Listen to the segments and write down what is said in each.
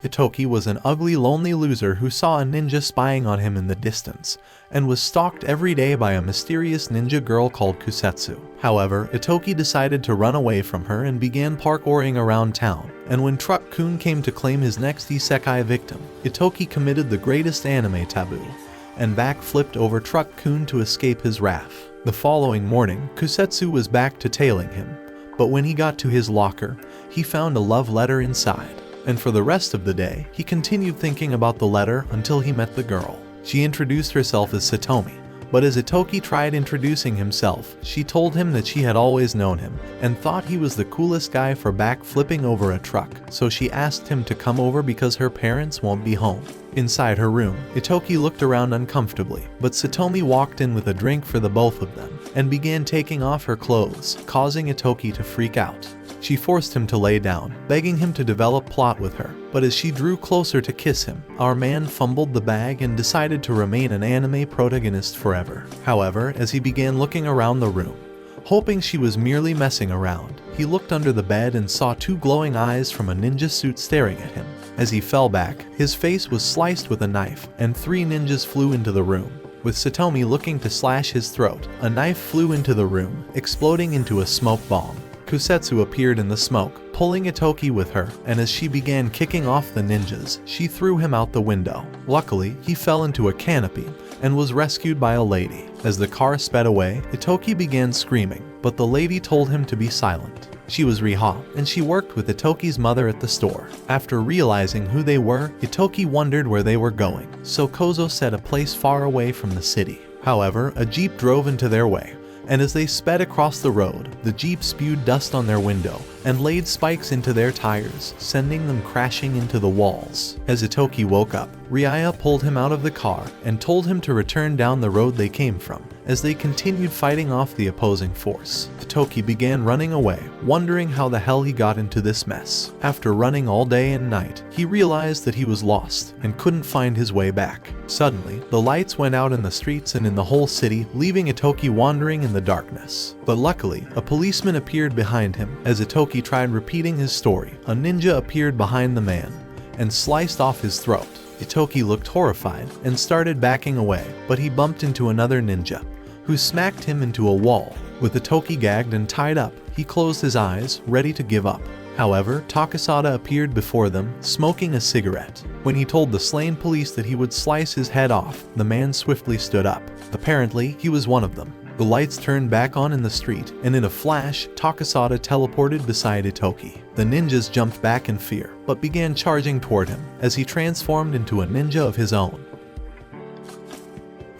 Itoki was an ugly, lonely loser who saw a ninja spying on him in the distance, and was stalked every day by a mysterious ninja girl called Kusetsu. However, Itoki decided to run away from her and began parkouring around town, and when Truck-kun came to claim his next isekai victim, Itoki committed the greatest anime taboo, and backflipped over Truck-kun to escape his wrath. The following morning, Kusetsu was back to tailing him, but when he got to his locker, he found a love letter inside. And for the rest of the day, he continued thinking about the letter until he met the girl. She introduced herself as Satomi, but as Itoki tried introducing himself, she told him that she had always known him and thought he was the coolest guy for backflipping over a truck, so she asked him to come over because her parents won't be home. Inside her room, Itoki looked around uncomfortably, but Satomi walked in with a drink for the both of them and began taking off her clothes, causing Itoki to freak out. She forced him to lay down, begging him to develop plot with her, but as she drew closer to kiss him, our man fumbled the bag and decided to remain an anime protagonist forever. However, as he began looking around the room, hoping she was merely messing around, he looked under the bed and saw two glowing eyes from a ninja suit staring at him. As he fell back, his face was sliced with a knife, and 3 ninjas flew into the room. With Satomi looking to slash his throat, a knife flew into the room, exploding into a smoke bomb. Kusetsu appeared in the smoke, pulling Itoki with her, and as she began kicking off the ninjas, she threw him out the window. Luckily, he fell into a canopy and was rescued by a lady. As the car sped away, Itoki began screaming, but the lady told him to be silent. She was Riha, and she worked with Itoki's mother at the store. After realizing who they were, Itoki wondered where they were going, so Kozo said a place far away from the city. However, a jeep drove into their way, and as they sped across the road, the jeep spewed dust on their window and laid spikes into their tires, sending them crashing into the walls. As Itoki woke up, Riha pulled him out of the car and told him to return down the road they came from, as they continued fighting off the opposing force. Itoki began running away, wondering how the hell he got into this mess. After running all day and night, he realized that he was lost and couldn't find his way back. Suddenly, the lights went out in the streets and in the whole city, leaving Itoki wandering in the darkness. But luckily, a policeman appeared behind him. As Itoki tried repeating his story, a ninja appeared behind the man and sliced off his throat. Itoki looked horrified and started backing away, but he bumped into another ninja, who smacked him into a wall. With Itoki gagged and tied up, he closed his eyes, ready to give up. However, Takasada appeared before them, smoking a cigarette. When he told the slain police that he would slice his head off, the man swiftly stood up. Apparently, he was one of them. The lights turned back on in the street, and in a flash, Takasada teleported beside Itoki. The ninjas jumped back in fear, but began charging toward him, as he transformed into a ninja of his own.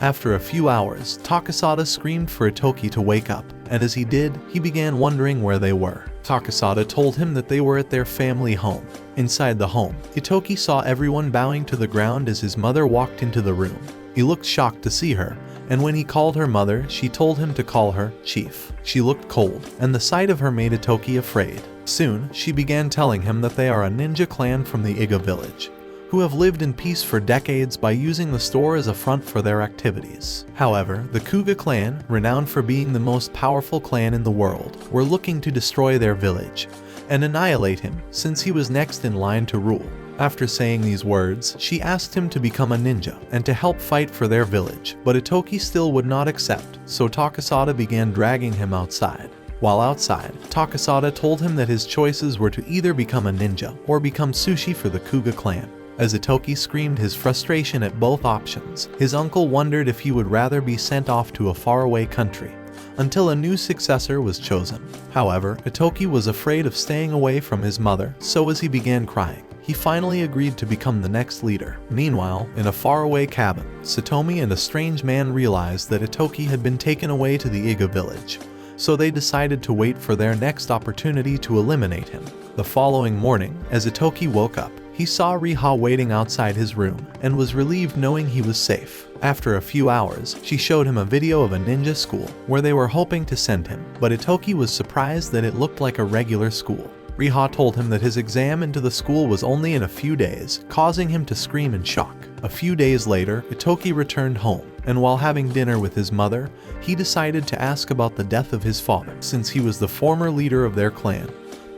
After a few hours, Takasada screamed for Itoki to wake up, and as he did, he began wondering where they were. Takasada told him that they were at their family home. Inside the home, Itoki saw everyone bowing to the ground as his mother walked into the room. He looked shocked to see her, and when he called her mother, she told him to call her Chief. She looked cold, and the sight of her made Itoki afraid. Soon, she began telling him that they are a ninja clan from the Iga village, who have lived in peace for decades by using the store as a front for their activities. However, the Kuga clan, renowned for being the most powerful clan in the world, were looking to destroy their village and annihilate him, since he was next in line to rule. After saying these words, she asked him to become a ninja and to help fight for their village, but Itoki still would not accept, so Takasada began dragging him outside. While outside, Takasada told him that his choices were to either become a ninja or become sushi for the Kuga clan. As Itoki screamed his frustration at both options, his uncle wondered if he would rather be sent off to a faraway country until a new successor was chosen. However, Itoki was afraid of staying away from his mother, so as he began crying, he finally agreed to become the next leader. Meanwhile, in a faraway cabin, Satomi and a strange man realized that Itoki had been taken away to the Iga village, so they decided to wait for their next opportunity to eliminate him. The following morning, as Itoki woke up, he saw Riha waiting outside his room and was relieved knowing he was safe. After a few hours, she showed him a video of a ninja school where they were hoping to send him, but Itoki was surprised that it looked like a regular school. Riha told him that his exam into the school was only in a few days, causing him to scream in shock. A few days later, Itoki returned home, and while having dinner with his mother, he decided to ask about the death of his father, since he was the former leader of their clan.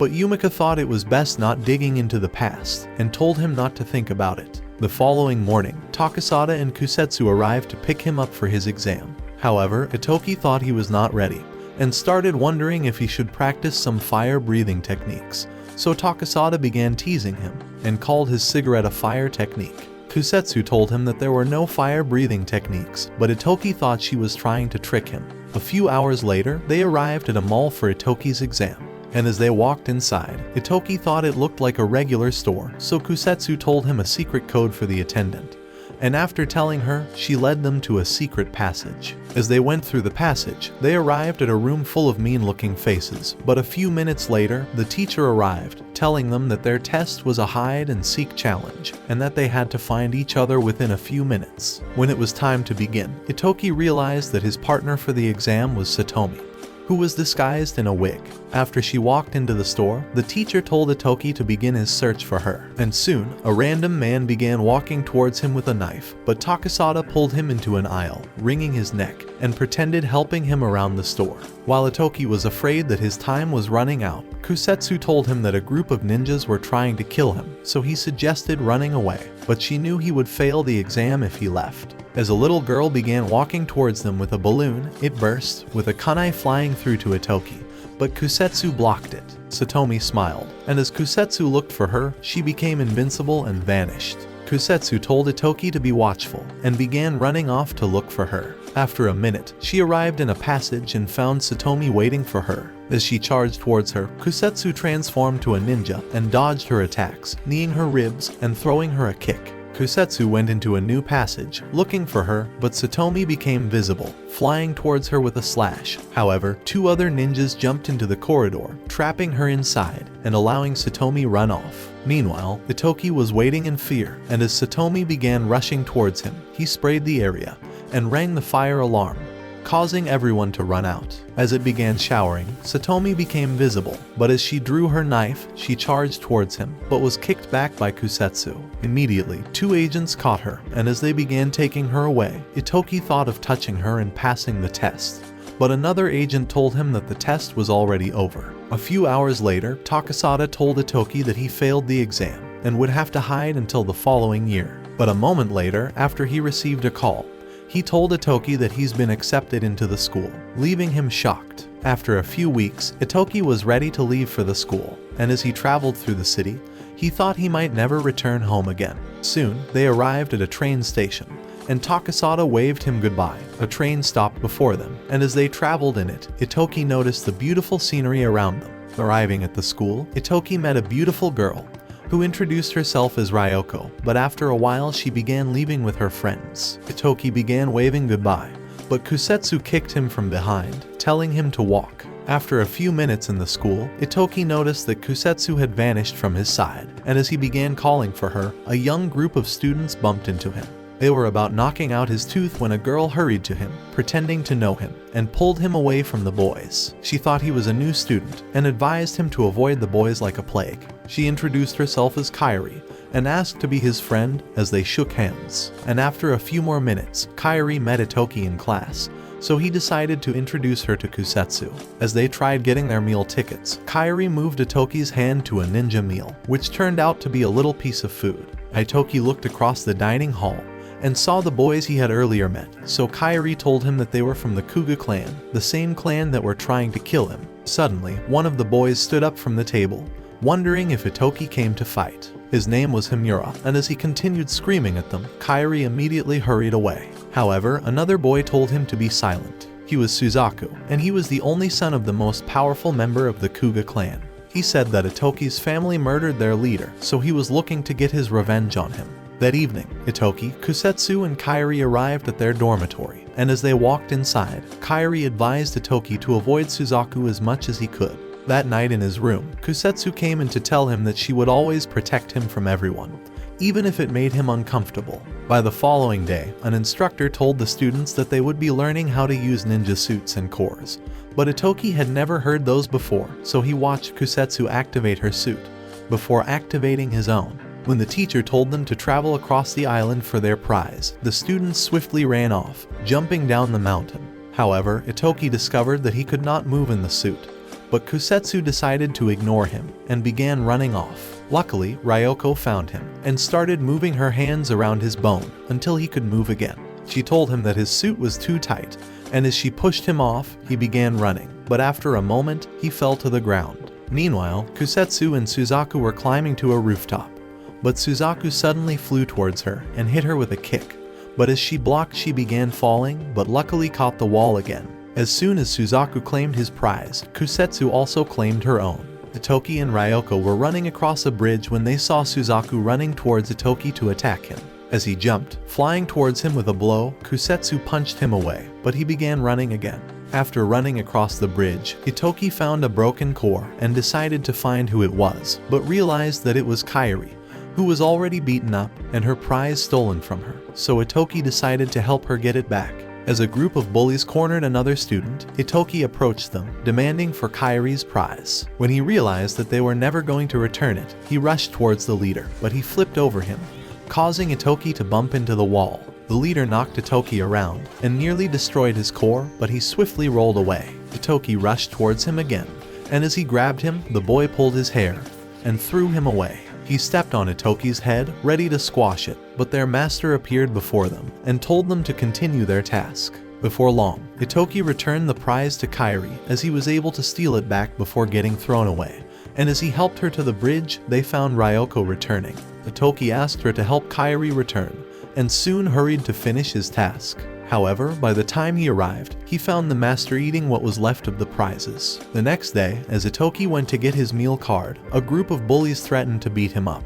but Yumika thought it was best not digging into the past and told him not to think about it. The following morning, Takasada and Kusetsu arrived to pick him up for his exam. However, Itoki thought he was not ready and started wondering if he should practice some fire breathing techniques. So Takasada began teasing him and called his cigarette a fire technique. Kusetsu told him that there were no fire breathing techniques, but Itoki thought she was trying to trick him. A few hours later, they arrived at a mall for Itoki's exam. And as they walked inside, Itoki thought it looked like a regular store, so Kusetsu told him a secret code for the attendant. And after telling her, she led them to a secret passage. As they went through the passage, they arrived at a room full of mean-looking faces, but a few minutes later, the teacher arrived, telling them that their test was a hide-and-seek challenge, and that they had to find each other within a few minutes. When it was time to begin, Itoki realized that his partner for the exam was Satomi, who was disguised in a wig. After she walked into the store, the teacher told Itoki to begin his search for her, and soon, a random man began walking towards him with a knife, but Takasada pulled him into an aisle, wringing his neck, and pretended helping him around the store. While Itoki was afraid that his time was running out, Kusetsu told him that a group of ninjas were trying to kill him, so he suggested running away, but she knew he would fail the exam if he left. As a little girl began walking towards them with a balloon, it burst, with a kunai flying through to Itoki, but Kusetsu blocked it. Satomi smiled, and as Kusetsu looked for her, she became invincible and vanished. Kusetsu told Itoki to be watchful, and began running off to look for her. After a minute, she arrived in a passage and found Satomi waiting for her. As she charged towards her, Kusetsu transformed to a ninja and dodged her attacks, kneeing her ribs and throwing her a kick. Kusetsu went into a new passage, looking for her, but Satomi became visible, flying towards her with a slash. However, two other ninjas jumped into the corridor, trapping her inside and allowing Satomi run off. Meanwhile, Itoki was waiting in fear, and as Satomi began rushing towards him, he sprayed the area and rang the fire alarm, causing everyone to run out. As it began showering, Satomi became visible, but as she drew her knife, she charged towards him, but was kicked back by Kusetsu. Immediately, two agents caught her, and as they began taking her away, Itoki thought of touching her and passing the test. But another agent told him that the test was already over. A few hours later, Takasada told Itoki that he failed the exam and would have to hide until the following year. But a moment later, after he received a call, he told Itoki that he's been accepted into the school, leaving him shocked. After a few weeks, Itoki was ready to leave for the school, and as he traveled through the city, he thought he might never return home again. Soon, they arrived at a train station, and Takasada waved him goodbye. A train stopped before them, and as they traveled in it, Itoki noticed the beautiful scenery around them. Arriving at the school, Itoki met a beautiful girl, who introduced herself as Ryoko, but after a while she began leaving with her friends. Itoki began waving goodbye, but Kusetsu kicked him from behind, telling him to walk. After a few minutes in the school, Itoki noticed that Kusetsu had vanished from his side, and as he began calling for her, a young group of students bumped into him. They were about knocking out his tooth when a girl hurried to him, pretending to know him, and pulled him away from the boys. She thought he was a new student, and advised him to avoid the boys like a plague. She introduced herself as Kairi, and asked to be his friend as they shook hands. And after a few more minutes, Kairi met Itoki in class, so he decided to introduce her to Kusetsu. As they tried getting their meal tickets, Kairi moved Itoki's hand to a ninja meal, which turned out to be a little piece of food. Itoki looked across the dining hall and saw the boys he had earlier met, so Kairi told him that they were from the Kuga clan, the same clan that were trying to kill him. Suddenly, one of the boys stood up from the table, wondering if Itoki came to fight. His name was Himura, and as he continued screaming at them, Kairi immediately hurried away. However, another boy told him to be silent. He was Suzaku, and he was the only son of the most powerful member of the Kuga clan. He said that Itoki's family murdered their leader, so he was looking to get his revenge on him. That evening, Itoki, Kusetsu, and Kairi arrived at their dormitory, and as they walked inside, Kairi advised Itoki to avoid Suzaku as much as he could. That night in his room, Kusetsu came in to tell him that she would always protect him from everyone, even if it made him uncomfortable. By the following day, an instructor told the students that they would be learning how to use ninja suits and cores, but Itoki had never heard those before, so he watched Kusetsu activate her suit, before activating his own. When the teacher told them to travel across the island for their prize, the students swiftly ran off, jumping down the mountain. However, Itoki discovered that he could not move in the suit, but Kusetsu decided to ignore him and began running off. Luckily, Ryoko found him and started moving her hands around his bone until he could move again. She told him that his suit was too tight, and as she pushed him off, he began running, but after a moment, he fell to the ground. Meanwhile, Kusetsu and Suzaku were climbing to a rooftop, but Suzaku suddenly flew towards her and hit her with a kick. But as she blocked, she began falling, but luckily caught the wall again. As soon as Suzaku claimed his prize, Kusetsu also claimed her own. Itoki and Ryoko were running across a bridge when they saw Suzaku running towards Itoki to attack him. As he jumped, flying towards him with a blow, Kusetsu punched him away, but he began running again. After running across the bridge, Itoki found a broken core and decided to find who it was, but realized that it was Kairi, who was already beaten up and her prize stolen from her. So Itoki decided to help her get it back. As a group of bullies cornered another student, Itoki approached them, demanding for Kairi's prize. When he realized that they were never going to return it, he rushed towards the leader, but he flipped over him, causing Itoki to bump into the wall. The leader knocked Itoki around and nearly destroyed his core, but he swiftly rolled away. Itoki rushed towards him again, and as he grabbed him, the boy pulled his hair and threw him away. He stepped on Itoki's head, ready to squash it, but their master appeared before them and told them to continue their task. Before long, Itoki returned the prize to Kairi as he was able to steal it back before getting thrown away. And as he helped her to the bridge, they found Ryoko returning. Itoki asked her to help Kairi return, and soon hurried to finish his task. However, by the time he arrived, he found the master eating what was left of the prizes. The next day, as Itoki went to get his meal card, a group of bullies threatened to beat him up.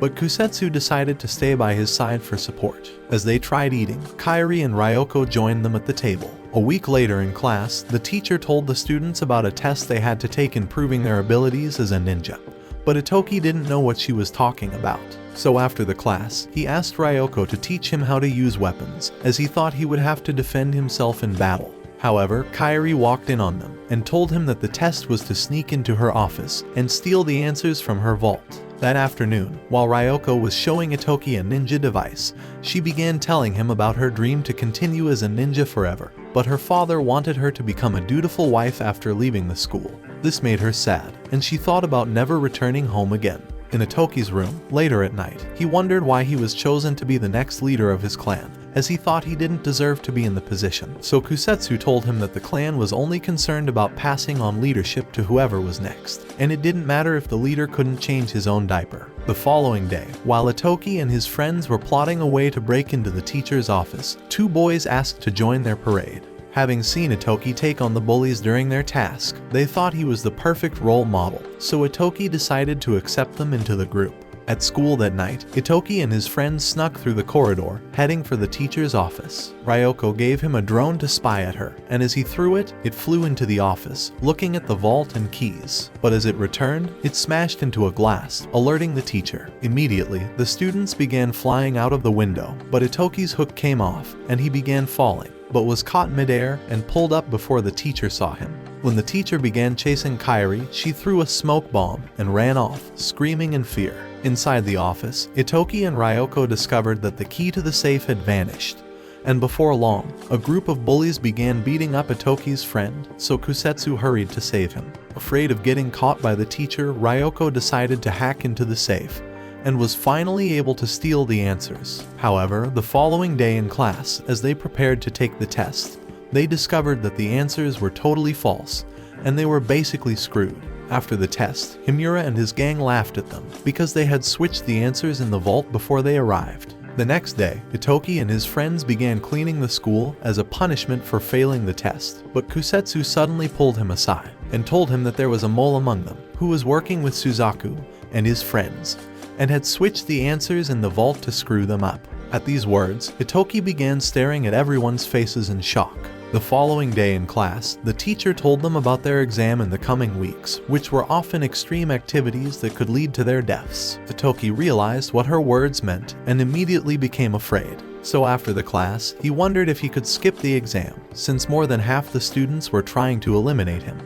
But Kusetsu decided to stay by his side for support. As they tried eating, Kairi and Ryoko joined them at the table. A week later in class, the teacher told the students about a test they had to take in proving their abilities as a ninja. But Itoki didn't know what she was talking about. So after the class, he asked Ryoko to teach him how to use weapons, as he thought he would have to defend himself in battle. However, Kairi walked in on them and told him that the test was to sneak into her office and steal the answers from her vault. That afternoon, while Ryoko was showing Itoki a ninja device, she began telling him about her dream to continue as a ninja forever. But her father wanted her to become a dutiful wife after leaving the school. This made her sad, and she thought about never returning home again. In Itoki's room, later at night, he wondered why he was chosen to be the next leader of his clan, as he thought he didn't deserve to be in the position. So Kusetsu told him that the clan was only concerned about passing on leadership to whoever was next, and it didn't matter if the leader couldn't change his own diaper. The following day, while Itoki and his friends were plotting a way to break into the teacher's office, two boys asked to join their parade. Having seen Itoki take on the bullies during their task, they thought he was the perfect role model, so Itoki decided to accept them into the group. At school that night, Itoki and his friends snuck through the corridor, heading for the teacher's office. Ryoko gave him a drone to spy at her, and as he threw it, it flew into the office, looking at the vault and keys. But as it returned, it smashed into a glass, alerting the teacher. Immediately, the students began flying out of the window, but Itoki's hook came off, and he began falling, but was caught midair and pulled up before the teacher saw him. When the teacher began chasing Kairi, she threw a smoke bomb and ran off, screaming in fear. Inside the office, Itoki and Ryoko discovered that the key to the safe had vanished. And before long, a group of bullies began beating up Itoki's friend, so Kusetsu hurried to save him. Afraid of getting caught by the teacher, Ryoko decided to hack into the safe, and was finally able to steal the answers. However, the following day in class, as they prepared to take the test, they discovered that the answers were totally false, and they were basically screwed. After the test, Himura and his gang laughed at them because they had switched the answers in the vault before they arrived. The next day, Itoki and his friends began cleaning the school as a punishment for failing the test, but Kusetsu suddenly pulled him aside and told him that there was a mole among them who was working with Suzaku and his friends, and had switched the answers in the vault to screw them up. At these words, Itoki began staring at everyone's faces in shock. The following day in class, the teacher told them about their exam in the coming weeks, which were often extreme activities that could lead to their deaths. Itoki realized what her words meant and immediately became afraid. So after the class, he wondered if he could skip the exam, since more than half the students were trying to eliminate him.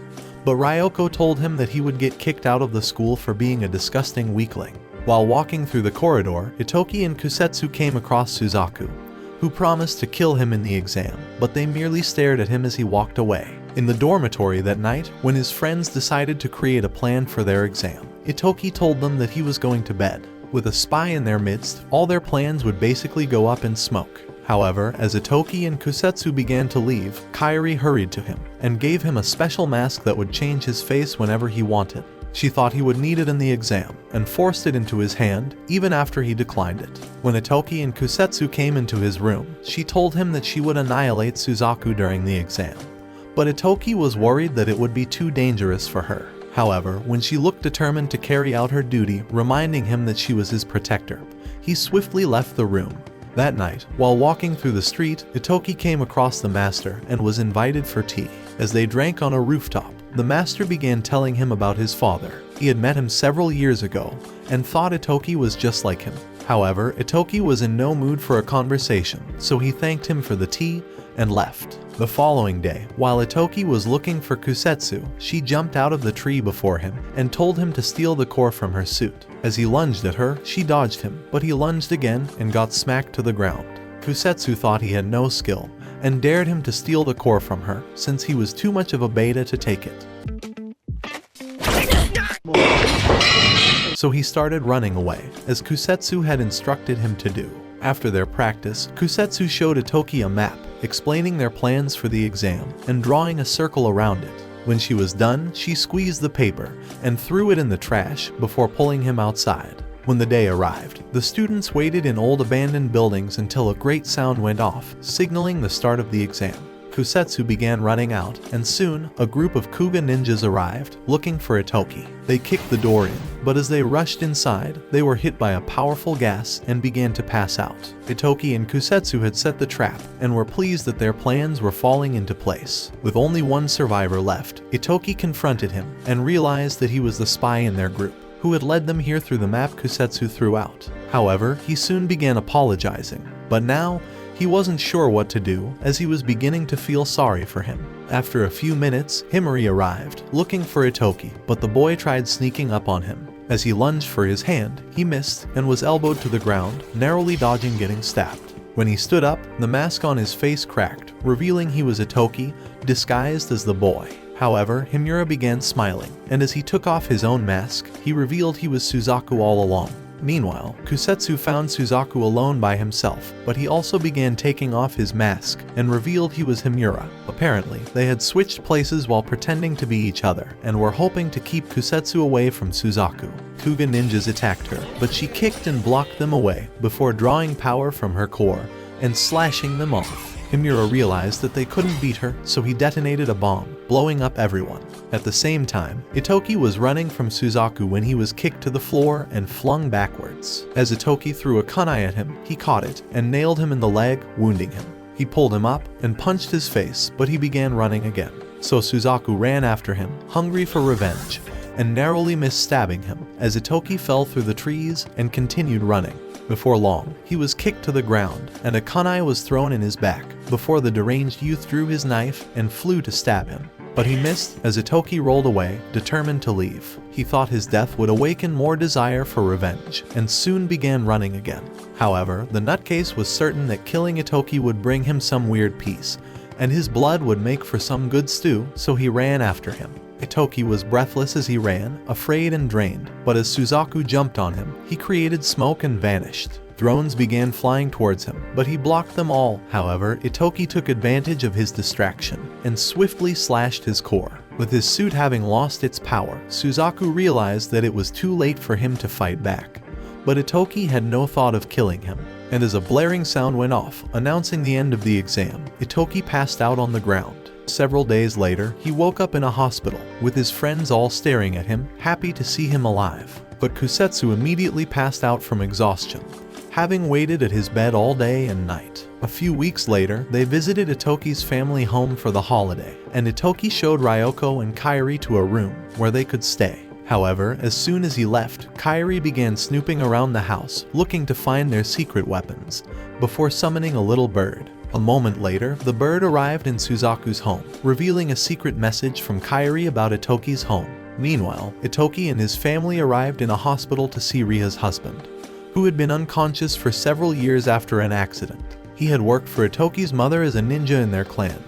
But Ryoko told him that he would get kicked out of the school for being a disgusting weakling. While walking through the corridor, Itoki and Kusetsu came across Suzaku, who promised to kill him in the exam, but they merely stared at him as he walked away. In the dormitory that night, when his friends decided to create a plan for their exam, Itoki told them that he was going to bed. With a spy in their midst, all their plans would basically go up in smoke. However, as Itoki and Kusetsu began to leave, Kairi hurried to him and gave him a special mask that would change his face whenever he wanted. She thought he would need it in the exam and forced it into his hand even after he declined it. When Itoki and Kusetsu came into his room, she told him that she would annihilate Suzaku during the exam. But Itoki was worried that it would be too dangerous for her. However, when she looked determined to carry out her duty, reminding him that she was his protector, he swiftly left the room. That night, while walking through the street, Itoki came across the master and was invited for tea. As they drank on a rooftop, the master began telling him about his father. He had met him several years ago and thought Itoki was just like him. However, Itoki was in no mood for a conversation, so he thanked him for the tea and left. The following day, while Itoki was looking for Kusetsu, she jumped out of the tree before him and told him to steal the core from her suit. As he lunged at her, she dodged him, but he lunged again and got smacked to the ground. Kusetsu thought he had no skill and dared him to steal the core from her since he was too much of a beta to take it. So he started running away, as Kusetsu had instructed him to do. After their practice, Kusetsu showed Itoki a map, explaining their plans for the exam and drawing a circle around it. When she was done, she squeezed the paper and threw it in the trash before pulling him outside. When the day arrived, the students waited in old abandoned buildings until a great sound went off, signaling the start of the exam. Kusetsu began running out, and soon, a group of Kuga ninjas arrived, looking for Itoki. They kicked the door in, but as they rushed inside, they were hit by a powerful gas and began to pass out. Itoki and Kusetsu had set the trap, and were pleased that their plans were falling into place. With only one survivor left, Itoki confronted him, and realized that he was the spy in their group, who had led them here through the map Kusetsu threw out. However, he soon began apologizing, but now, he wasn't sure what to do, as he was beginning to feel sorry for him. After a few minutes, Himari arrived, looking for Itoki, but the boy tried sneaking up on him. As he lunged for his hand, he missed and was elbowed to the ground, narrowly dodging getting stabbed. When he stood up, the mask on his face cracked, revealing he was Itoki, disguised as the boy. However, Himura began smiling, and as he took off his own mask, he revealed he was Suzaku all along. Meanwhile, Kusetsu found Suzaku alone by himself, but he also began taking off his mask and revealed he was Himura. Apparently, they had switched places while pretending to be each other and were hoping to keep Kusetsu away from Suzaku. Kuga ninjas attacked her, but she kicked and blocked them away before drawing power from her core and slashing them off. Himura realized that they couldn't beat her, so he detonated a bomb, blowing up everyone. At the same time, Itoki was running from Suzaku when he was kicked to the floor and flung backwards. As Itoki threw a kunai at him, he caught it and nailed him in the leg, wounding him. He pulled him up and punched his face, but he began running again. So Suzaku ran after him, hungry for revenge, and narrowly missed stabbing him, as Itoki fell through the trees and continued running. Before long, he was kicked to the ground, and a kunai was thrown in his back, before the deranged youth drew his knife and flew to stab him. But he missed as Itoki rolled away, determined to leave. He thought his death would awaken more desire for revenge, and soon began running again. However, the nutcase was certain that killing Itoki would bring him some weird peace, and his blood would make for some good stew, so he ran after him. Itoki was breathless as he ran, afraid and drained, but as Suzaku jumped on him, he created smoke and vanished. Drones began flying towards him, but he blocked them all. However, Itoki took advantage of his distraction and swiftly slashed his core. With his suit having lost its power, Suzaku realized that it was too late for him to fight back. But Itoki had no thought of killing him, and as a blaring sound went off, announcing the end of the exam, Itoki passed out on the ground. Several days later, he woke up in a hospital, with his friends all staring at him, happy to see him alive. But Kusetsu immediately passed out from exhaustion, having waited at his bed all day and night. A few weeks later, they visited Itoki's family home for the holiday, and Itoki showed Ryoko and Kairi to a room where they could stay. However, as soon as he left, Kairi began snooping around the house, looking to find their secret weapons, before summoning a little bird. A moment later, the bird arrived in Suzaku's home, revealing a secret message from Kairi about Itoki's home. Meanwhile, Itoki and his family arrived in a hospital to see Riha's husband, who had been unconscious for several years after an accident. He had worked for Itoki's mother as a ninja in their clan,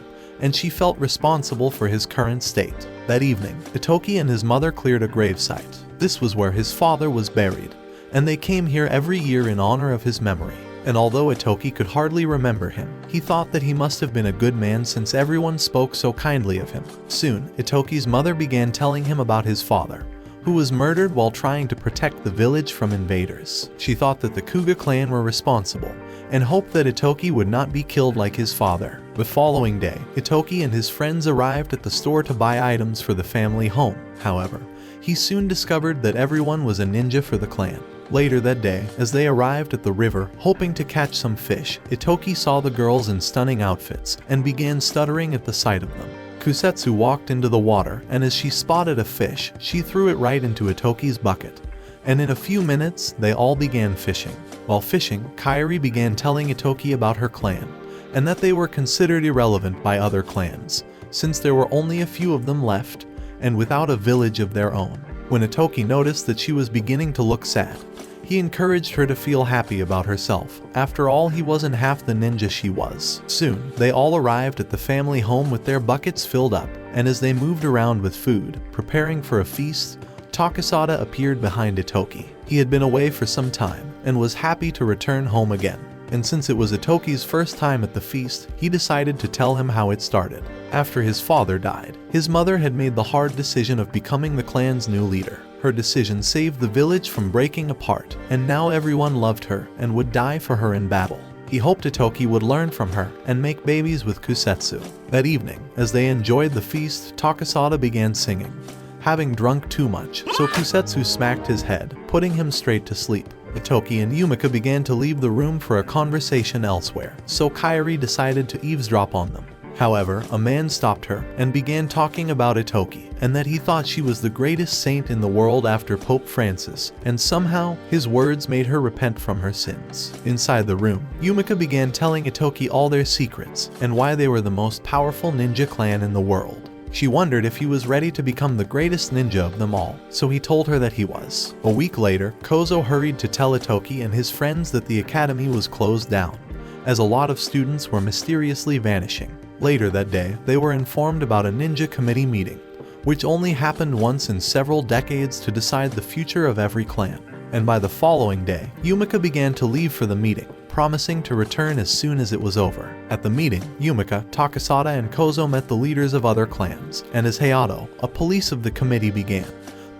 and she felt responsible for his current state. That evening, Itoki and his mother cleared a gravesite. This was where his father was buried, and they came here every year in honor of his memory. And although Itoki could hardly remember him, he thought that he must have been a good man since everyone spoke so kindly of him. Soon, Itoki's mother began telling him about his father, who was murdered while trying to protect the village from invaders. She thought that the Kuga clan were responsible, and hoped that Itoki would not be killed like his father. The following day, Itoki and his friends arrived at the store to buy items for the family home. However, he soon discovered that everyone was a ninja for the clan. Later that day, as they arrived at the river, hoping to catch some fish, Itoki saw the girls in stunning outfits and began stuttering at the sight of them. Kusetsu walked into the water, and as she spotted a fish, she threw it right into Itoki's bucket. And in a few minutes, they all began fishing. While fishing, Kairi began telling Itoki about her clan, and that they were considered irrelevant by other clans, since there were only a few of them left, and without a village of their own. When Itoki noticed that she was beginning to look sad, he encouraged her to feel happy about herself. After all, he wasn't half the ninja she was. Soon, they all arrived at the family home with their buckets filled up, and as they moved around with food, preparing for a feast, Takasada appeared behind Itoki. He had been away for some time, and was happy to return home again. And since it was Itoki's first time at the feast, he decided to tell him how it started. After his father died, his mother had made the hard decision of becoming the clan's new leader. Her decision saved the village from breaking apart, and now everyone loved her and would die for her in battle. He hoped Itoki would learn from her and make babies with Kusetsu. That evening, as they enjoyed the feast, Takasada began singing, having drunk too much, so Kusetsu smacked his head, putting him straight to sleep. Itoki and Yumika began to leave the room for a conversation elsewhere, so Kairi decided to eavesdrop on them. However, a man stopped her and began talking about Itoki, and that he thought she was the greatest saint in the world after Pope Francis, and somehow, his words made her repent from her sins. Inside the room, Yumika began telling Itoki all their secrets, and why they were the most powerful ninja clan in the world. She wondered if he was ready to become the greatest ninja of them all, so he told her that he was. A week later, Kozo hurried to tell Itoki and his friends that the academy was closed down, as a lot of students were mysteriously vanishing. Later that day, they were informed about a ninja committee meeting, which only happened once in several decades to decide the future of every clan. And by the following day, Yumika began to leave for the meeting, promising to return as soon as it was over. At the meeting, Yumika, Takasada, and Kozo met the leaders of other clans, and as Hayato, a police of the committee, began.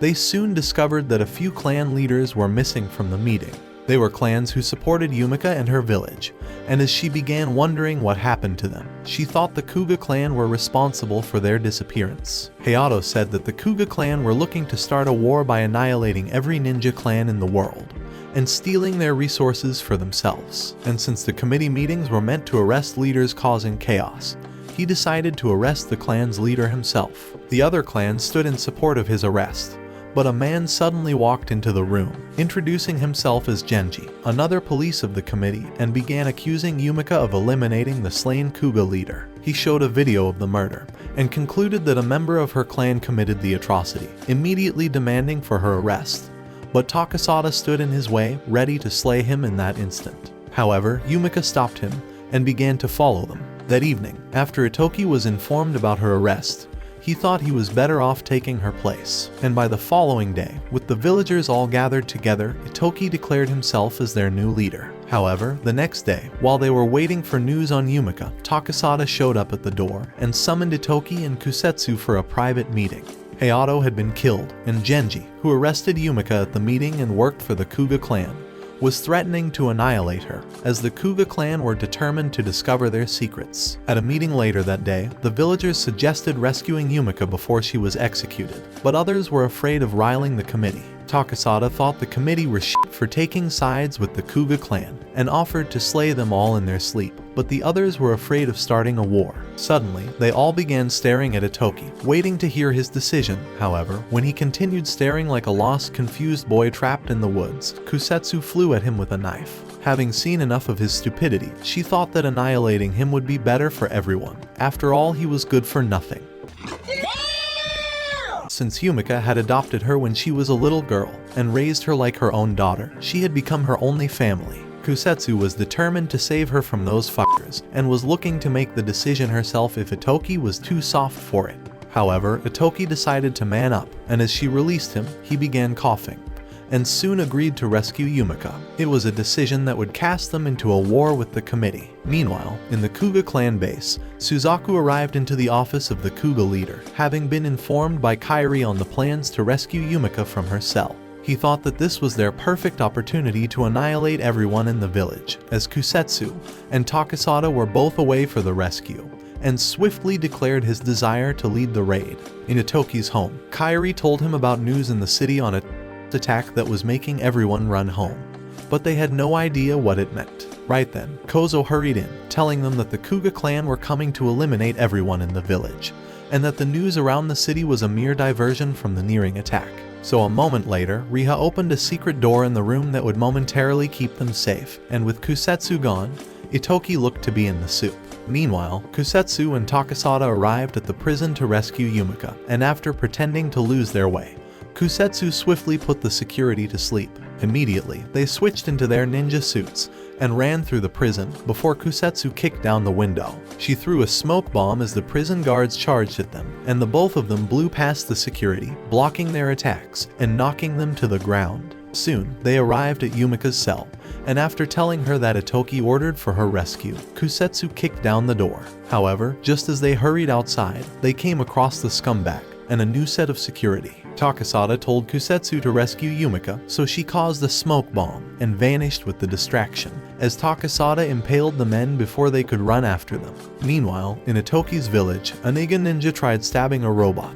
They soon discovered that a few clan leaders were missing from the meeting. They were clans who supported Yumika and her village, and as she began wondering what happened to them, she thought the Kuga clan were responsible for their disappearance. Hayato said that the Kuga clan were looking to start a war by annihilating every ninja clan in the world, and stealing their resources for themselves. And since the committee meetings were meant to arrest leaders causing chaos, he decided to arrest the clan's leader himself. The other clans stood in support of his arrest, but a man suddenly walked into the room, introducing himself as Genji, another police of the committee, and began accusing Yumika of eliminating the slain Kuga leader. He showed a video of the murder, and concluded that a member of her clan committed the atrocity, immediately demanding for her arrest. But Takasada stood in his way, ready to slay him in that instant. However, Yumika stopped him, and began to follow them. That evening, after Itoki was informed about her arrest, he thought he was better off taking her place. And by the following day, with the villagers all gathered together, Itoki declared himself as their new leader. However, the next day, while they were waiting for news on Yumika, Takasada showed up at the door and summoned Itoki and Kusetsu for a private meeting. Hayato had been killed, and Genji, who arrested Yumika at the meeting and worked for the Kuga clan, was threatening to annihilate her, as the Kuga clan were determined to discover their secrets. At a meeting later that day, the villagers suggested rescuing Yumika before she was executed, but others were afraid of riling the committee. Takasada thought the committee were shit for taking sides with the Kuga clan, and offered to slay them all in their sleep, but the others were afraid of starting a war. Suddenly, they all began staring at Itoki, waiting to hear his decision. However, when he continued staring like a lost, confused boy trapped in the woods, Kusetsu flew at him with a knife. Having seen enough of his stupidity, she thought that annihilating him would be better for everyone. After all, he was good for nothing. Since Yumika had adopted her when she was a little girl, and raised her like her own daughter, she had become her only family. Kusetsu was determined to save her from those fuckers, and was looking to make the decision herself if Itoki was too soft for it. However, Itoki decided to man up, and as she released him, he began coughing, and soon agreed to rescue Yumika. It was a decision that would cast them into a war with the committee. Meanwhile, in the Kuga clan base, Suzaku arrived into the office of the Kuga leader, having been informed by Kairi on the plans to rescue Yumika from her cell. He thought that this was their perfect opportunity to annihilate everyone in the village, as Kusetsu and Takasada were both away for the rescue, and swiftly declared his desire to lead the raid. In Itoki's home, Kairi told him about news in the city on an attack that was making everyone run home, but they had no idea what it meant. Right then, Kozo hurried in, telling them that the Kuga clan were coming to eliminate everyone in the village, and that the news around the city was a mere diversion from the nearing attack. So a moment later, Riha opened a secret door in the room that would momentarily keep them safe, and with Kusetsu gone, Itoki looked to be in the soup. Meanwhile, Kusetsu and Takasada arrived at the prison to rescue Yumika, and after pretending to lose their way, Kusetsu swiftly put the security to sleep. Immediately, they switched into their ninja suits and ran through the prison before Kusetsu kicked down the window. She threw a smoke bomb as the prison guards charged at them, and the both of them blew past the security, blocking their attacks and knocking them to the ground. Soon, they arrived at Yumika's cell, and after telling her that Itoki ordered for her rescue, Kusetsu kicked down the door. However, just as they hurried outside, they came across the scumbag and a new set of security. Takasada told Kusetsu to rescue Yumika, so she caused a smoke bomb and vanished with the distraction, as Takasada impaled the men before they could run after them. Meanwhile, in Itoki's village, a Niga ninja tried stabbing a robot,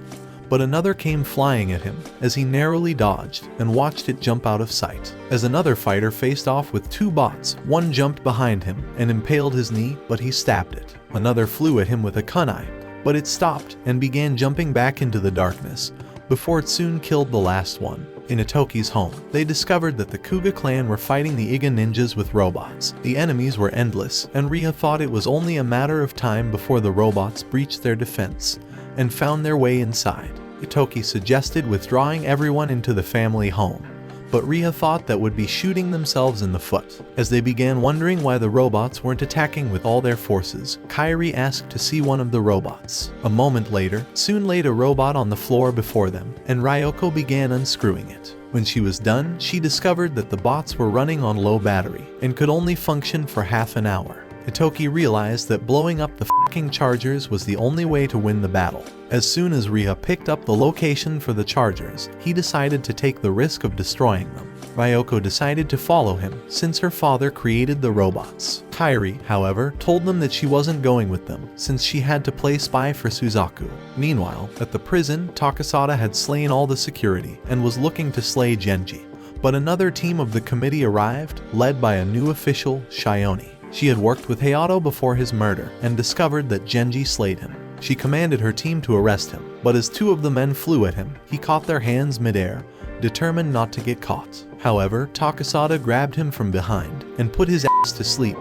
but another came flying at him as he narrowly dodged and watched it jump out of sight. As another fighter faced off with two bots, one jumped behind him and impaled his knee, but he stabbed it. Another flew at him with a kunai, but it stopped and began jumping back into the darkness, before it soon killed the last one. In Itoki's home, they discovered that the Kuga clan were fighting the Iga ninjas with robots. The enemies were endless, and Riha thought it was only a matter of time before the robots breached their defense and found their way inside. Itoki suggested withdrawing everyone into the family home, but Riha thought that would be shooting themselves in the foot. As they began wondering why the robots weren't attacking with all their forces, Kairi asked to see one of the robots. A moment later, soon laid a robot on the floor before them, and Ryoko began unscrewing it. When she was done, she discovered that the bots were running on low battery and could only function for half an hour. Itoki realized that blowing up the fucking chargers was the only way to win the battle. As soon as Riha picked up the location for the chargers, he decided to take the risk of destroying them. Ryoko decided to follow him since her father created the robots. Kairi, however, told them that she wasn't going with them since she had to play spy for Suzaku. Meanwhile, at the prison, Takasada had slain all the security and was looking to slay Genji. But another team of the committee arrived, led by a new official, Shioni. She had worked with Hayato before his murder and discovered that Genji slayed him. She commanded her team to arrest him, but as two of the men flew at him, he caught their hands midair, determined not to get caught. However, Takasada grabbed him from behind and put his ass to sleep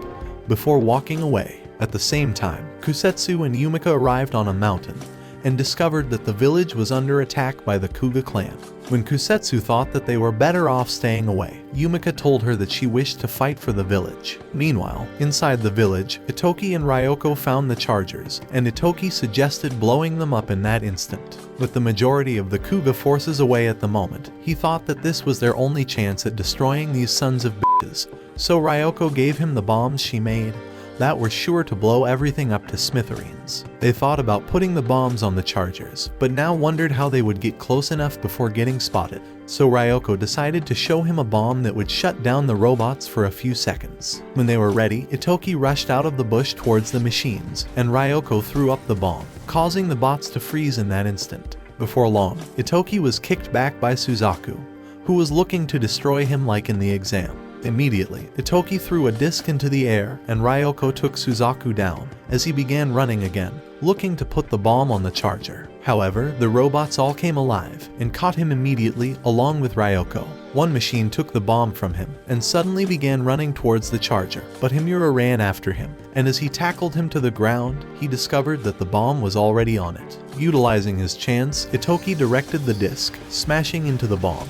before walking away. At the same time, Kusetsu and Yumika arrived on a mountain and discovered that the village was under attack by the Kuga clan. When Kusetsu thought that they were better off staying away, Yumika told her that she wished to fight for the village. Meanwhile, inside the village, Itoki and Ryoko found the chargers, and Itoki suggested blowing them up in that instant. With the majority of the Kuga forces away at the moment, he thought that this was their only chance at destroying these sons of bitches, so Ryoko gave him the bombs she made that were sure to blow everything up to smithereens. They thought about putting the bombs on the chargers, but now wondered how they would get close enough before getting spotted. So Ryoko decided to show him a bomb that would shut down the robots for a few seconds. When they were ready, Itoki rushed out of the bush towards the machines, and Ryoko threw up the bomb, causing the bots to freeze in that instant. Before long, Itoki was kicked back by Suzaku, who was looking to destroy him like in the exam. Immediately, Itoki threw a disc into the air and Ryoko took Suzaku down as he began running again, looking to put the bomb on the charger. However, the robots all came alive and caught him immediately along with Ryoko. One machine took the bomb from him and suddenly began running towards the charger, but Himura ran after him, and as he tackled him to the ground, he discovered that the bomb was already on it. Utilizing his chance, Itoki directed the disc, smashing into the bomb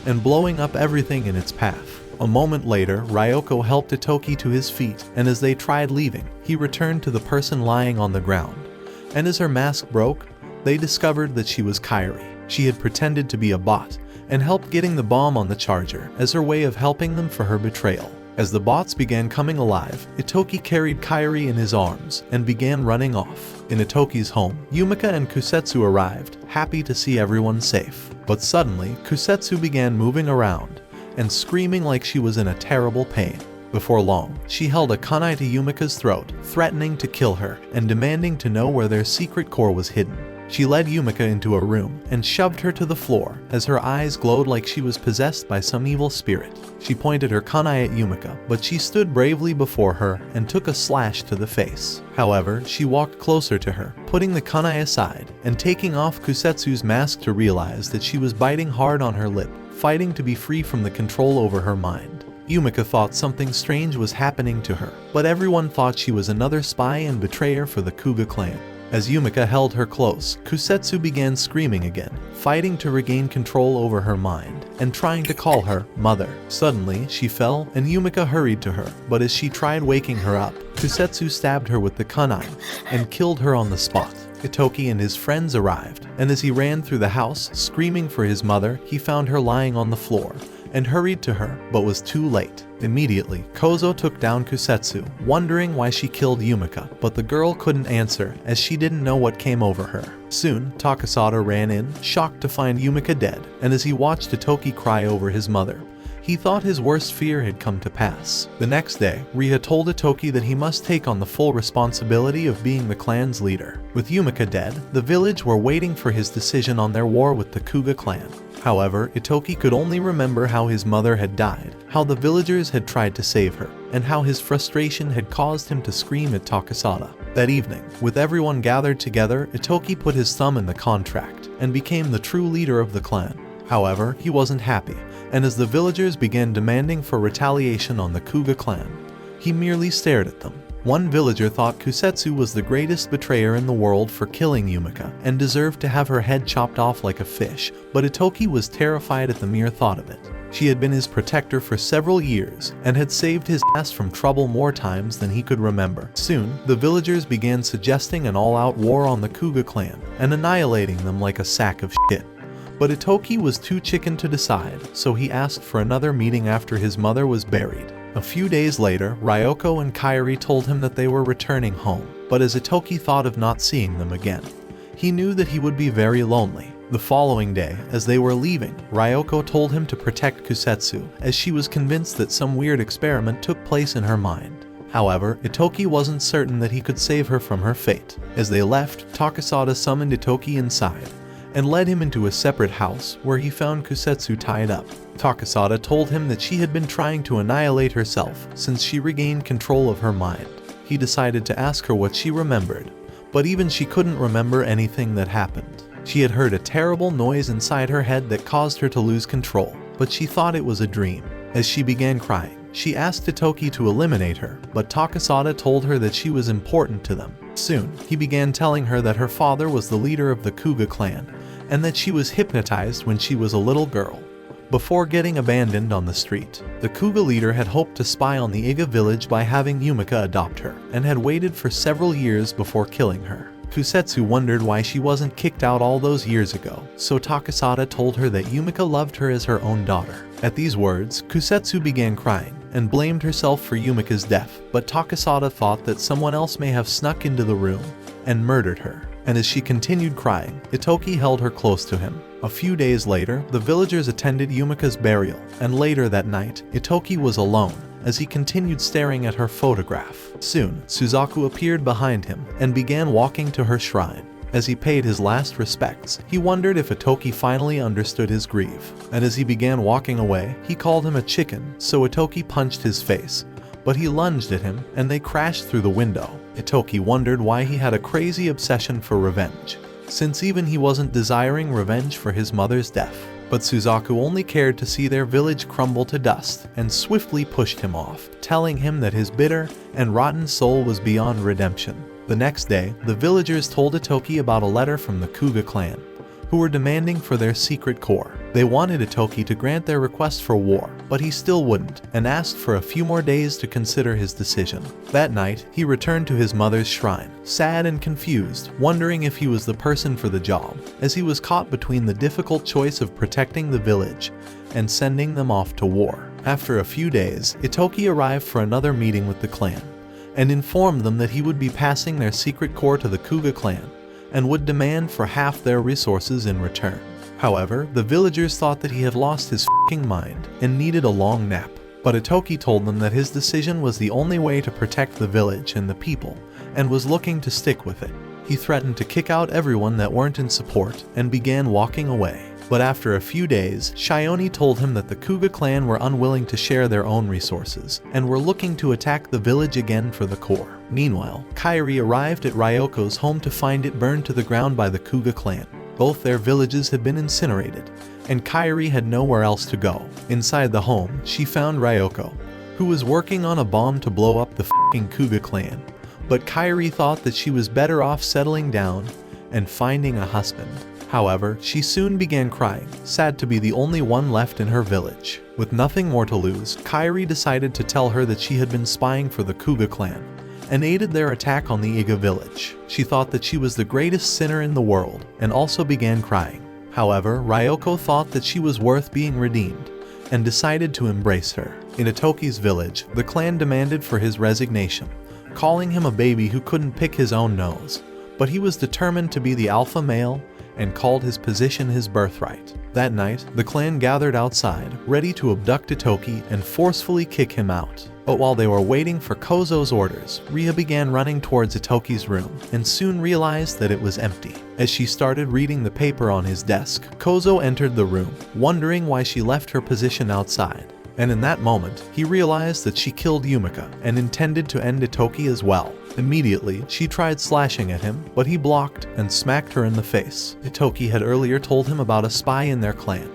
and blowing up everything in its path. A moment later, Ryoko helped Itoki to his feet, and as they tried leaving, he returned to the person lying on the ground. And as her mask broke, they discovered that she was Kairi. She had pretended to be a bot, and helped getting the bomb on the charger as her way of helping them for her betrayal. As the bots began coming alive, Itoki carried Kairi in his arms and began running off. In Itoki's home, Yumika and Kusetsu arrived, happy to see everyone safe. But suddenly, Kusetsu began moving around and screaming like she was in a terrible pain. Before long, she held a kunai to Yumika's throat, threatening to kill her and demanding to know where their secret core was hidden. She led Yumika into a room and shoved her to the floor as her eyes glowed like she was possessed by some evil spirit. She pointed her kunai at Yumika, but she stood bravely before her and took a slash to the face. However, she walked closer to her, putting the kunai aside and taking off Kusetsu's mask to realize that she was biting hard on her lip, fighting to be free from the control over her mind. Yumika thought something strange was happening to her, but everyone thought she was another spy and betrayer for the Kuga clan. As Yumika held her close, Kusetsu began screaming again, fighting to regain control over her mind, and trying to call her mother. Suddenly, she fell, and Yumika hurried to her, but as she tried waking her up, Kusetsu stabbed her with the kunai, and killed her on the spot. Itoki and his friends arrived, and as he ran through the house, screaming for his mother, he found her lying on the floor, and hurried to her, but was too late. Immediately, Kozo took down Kusetsu, wondering why she killed Yumika, but the girl couldn't answer as she didn't know what came over her. Soon, Takasada ran in, shocked to find Yumika dead, and as he watched Itoki cry over his mother, he thought his worst fear had come to pass. The next day, Riha told Itoki that he must take on the full responsibility of being the clan's leader. With Yumika dead, the village were waiting for his decision on their war with the Kuga clan. However, Itoki could only remember how his mother had died, how the villagers had tried to save her, and how his frustration had caused him to scream at Takasada. That evening, with everyone gathered together, Itoki put his thumb in the contract and became the true leader of the clan. However, he wasn't happy, and as the villagers began demanding for retaliation on the Kuga clan, he merely stared at them. One villager thought Kusetsu was the greatest betrayer in the world for killing Yumika and deserved to have her head chopped off like a fish, but Itoki was terrified at the mere thought of it. She had been his protector for several years and had saved his ass from trouble more times than he could remember. Soon, the villagers began suggesting an all-out war on the Kuga clan and annihilating them like a sack of shit. But Itoki was too chicken to decide, so he asked for another meeting after his mother was buried. A few days later, Ryoko and Kairi told him that they were returning home, but as Itoki thought of not seeing them again, he knew that he would be very lonely. The following day, as they were leaving, Ryoko told him to protect Kusetsu, as she was convinced that some weird experiment took place in her mind. However, Itoki wasn't certain that he could save her from her fate. As they left, Takasada summoned Itoki inside, and led him into a separate house where he found Kusetsu tied up. Takasada told him that she had been trying to annihilate herself since she regained control of her mind. He decided to ask her what she remembered, but even she couldn't remember anything that happened. She had heard a terrible noise inside her head that caused her to lose control, but she thought it was a dream. As she began crying, she asked Itoki to eliminate her, but Takasada told her that she was important to them. Soon, he began telling her that her father was the leader of the Kuga clan, and that she was hypnotized when she was a little girl, before getting abandoned on the street. The Kuga leader had hoped to spy on the Iga village by having Yumika adopt her, and had waited for several years before killing her. Kusetsu wondered why she wasn't kicked out all those years ago, so Takasada told her that Yumika loved her as her own daughter. At these words, Kusetsu began crying, and blamed herself for Yumika's death, but Takasada thought that someone else may have snuck into the room and murdered her. And as she continued crying, Itoki held her close to him. A few days later, the villagers attended Yumika's burial, and later that night, Itoki was alone as he continued staring at her photograph. Soon, Suzaku appeared behind him and began walking to her shrine. As he paid his last respects, he wondered if Itoki finally understood his grief. And as he began walking away, he called him a chicken, so Itoki punched his face, but he lunged at him and they crashed through the window. Itoki wondered why he had a crazy obsession for revenge, since even he wasn't desiring revenge for his mother's death. But Suzaku only cared to see their village crumble to dust and swiftly pushed him off, telling him that his bitter and rotten soul was beyond redemption. The next day, the villagers told Itoki about a letter from the Kuga clan, who were demanding for their secret core. They wanted Itoki to grant their request for war, but he still wouldn't, and asked for a few more days to consider his decision. That night, he returned to his mother's shrine, sad and confused, wondering if he was the person for the job, as he was caught between the difficult choice of protecting the village and sending them off to war. After a few days, Itoki arrived for another meeting with the clan, and informed them that he would be passing their secret core to the Kuga clan, and would demand for half their resources in return. However, the villagers thought that he had lost his f***ing mind and needed a long nap. But Itoki told them that his decision was the only way to protect the village and the people, and was looking to stick with it. He threatened to kick out everyone that weren't in support and began walking away. But after a few days, Shioni told him that the Kuga clan were unwilling to share their own resources and were looking to attack the village again for the core. Meanwhile, Kairi arrived at Ryoko's home to find it burned to the ground by the Kuga clan. Both their villages had been incinerated, and Kairi had nowhere else to go. Inside the home, she found Ryoko, who was working on a bomb to blow up the f***ing Kuga clan. But Kairi thought that she was better off settling down and finding a husband. However, she soon began crying, sad to be the only one left in her village. With nothing more to lose, Kairi decided to tell her that she had been spying for the Kuga clan and aided their attack on the Iga village. She thought that she was the greatest sinner in the world and also began crying. However, Ryoko thought that she was worth being redeemed and decided to embrace her. In Itoki's village, the clan demanded for his resignation, calling him a baby who couldn't pick his own nose. But he was determined to be the alpha male and called his position his birthright. That night, the clan gathered outside, ready to abduct Itoki and forcefully kick him out. But while they were waiting for Kozo's orders, Ria began running towards Itoki's room and soon realized that it was empty. As she started reading the paper on his desk, Kozo entered the room, wondering why she left her position outside. And in that moment, he realized that she killed Yumika and intended to end Itoki as well. Immediately, she tried slashing at him, but he blocked and smacked her in the face. Itoki had earlier told him about a spy in their clan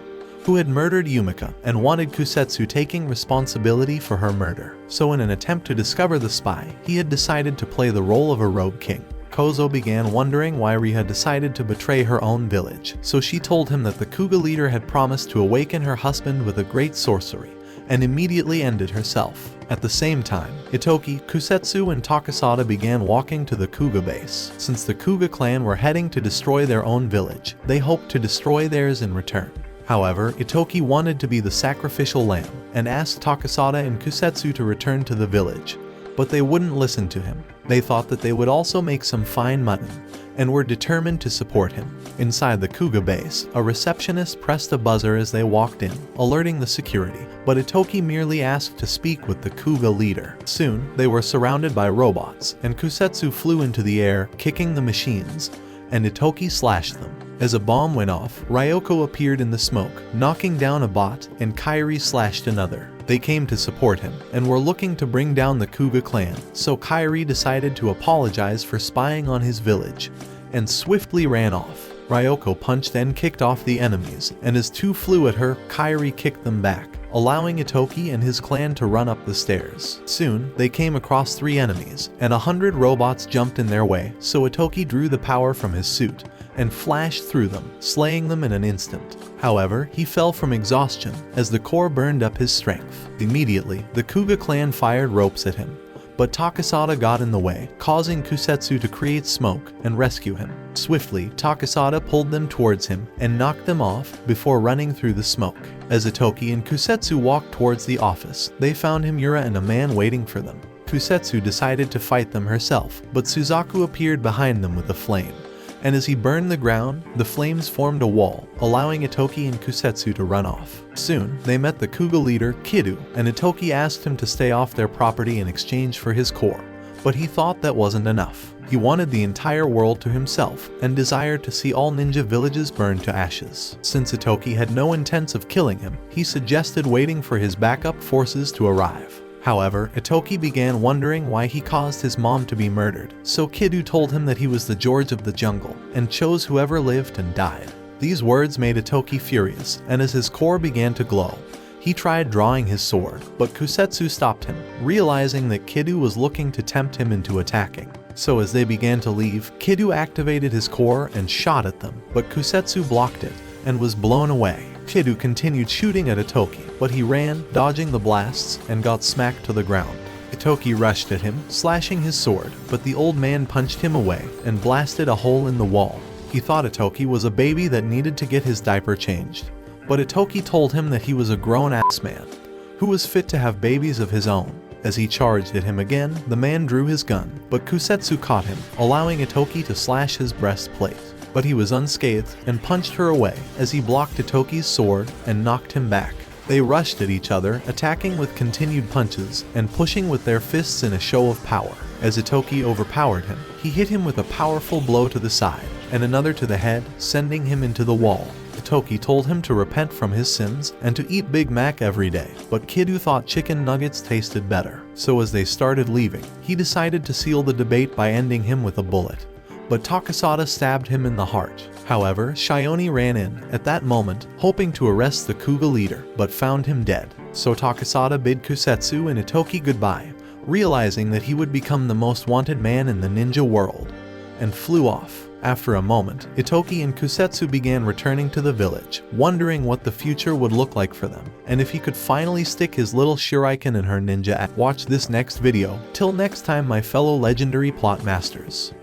who had murdered Yumika and wanted Kusetsu taking responsibility for her murder. So in an attempt to discover the spy, he had decided to play the role of a rogue king. Kozo began wondering why Ria had decided to betray her own village, so she told him that the Kuga leader had promised to awaken her husband with a great sorcery, and immediately ended herself. At the same time, Itoki, Kusetsu, and Takasada began walking to the Kuga base. Since the Kuga clan were heading to destroy their own village, they hoped to destroy theirs in return. However, Itoki wanted to be the sacrificial lamb and asked Takasada and Kusetsu to return to the village, but they wouldn't listen to him. They thought that they would also make some fine mutton and were determined to support him. Inside the Kuga base, a receptionist pressed a buzzer as they walked in, alerting the security, but Itoki merely asked to speak with the Kuga leader. Soon, they were surrounded by robots, and Kusetsu flew into the air, kicking the machines, and Itoki slashed them. As a bomb went off, Ryoko appeared in the smoke, knocking down a bot, and Kairi slashed another. They came to support him, and were looking to bring down the Kuga clan, so Kairi decided to apologize for spying on his village, and swiftly ran off. Ryoko punched and kicked off the enemies, and as two flew at her, Kairi kicked them back, allowing Itoki and his clan to run up the stairs. Soon, they came across 3 enemies, and 100 robots jumped in their way, so Itoki drew the power from his suit and flashed through them, slaying them in an instant. However, he fell from exhaustion as the core burned up his strength. Immediately, the Kuga clan fired ropes at him, but Takasada got in the way, causing Kusetsu to create smoke and rescue him. Swiftly, Takasada pulled them towards him and knocked them off before running through the smoke. As Itoki and Kusetsu walked towards the office, they found Himura and a man waiting for them. Kusetsu decided to fight them herself, but Suzaku appeared behind them with a flame, and as he burned the ground, the flames formed a wall, allowing Itoki and Kusetsu to run off. Soon, they met the Kuga leader, Kidu, and Itoki asked him to stay off their property in exchange for his core, but he thought that wasn't enough. He wanted the entire world to himself, and desired to see all ninja villages burned to ashes. Since Itoki had no intent of killing him, he suggested waiting for his backup forces to arrive. However, Itoki began wondering why he caused his mom to be murdered, so Kidu told him that he was the George of the jungle, and chose whoever lived and died. These words made Itoki furious, and as his core began to glow, he tried drawing his sword, but Kusetsu stopped him, realizing that Kidu was looking to tempt him into attacking. So as they began to leave, Kidu activated his core and shot at them, but Kusetsu blocked it, and was blown away. Kidu continued shooting at Itoki, but he ran, dodging the blasts, and got smacked to the ground. Itoki rushed at him, slashing his sword, but the old man punched him away and blasted a hole in the wall. He thought Itoki was a baby that needed to get his diaper changed, but Itoki told him that he was a grown-ass man who was fit to have babies of his own. As he charged at him again, the man drew his gun, but Kusetsu caught him, allowing Itoki to slash his breastplate. But he was unscathed and punched her away as he blocked Itoki's sword and knocked him back. They rushed at each other, attacking with continued punches and pushing with their fists in a show of power. As Itoki overpowered him, he hit him with a powerful blow to the side and another to the head, sending him into the wall. Itoki told him to repent from his sins and to eat Big Mac every day, but Kidu thought chicken nuggets tasted better. So as they started leaving, he decided to seal the debate by ending him with a bullet. But Takasada stabbed him in the heart. However, Shioni ran in at that moment, hoping to arrest the Kuga leader, but found him dead. So Takasada bid Kusetsu and Itoki goodbye, realizing that he would become the most wanted man in the ninja world, and flew off. After a moment, Itoki and Kusetsu began returning to the village, wondering what the future would look like for them, and if he could finally stick his little shuriken in her ninja axe. Watch this next video. Till next time, my fellow legendary plot masters.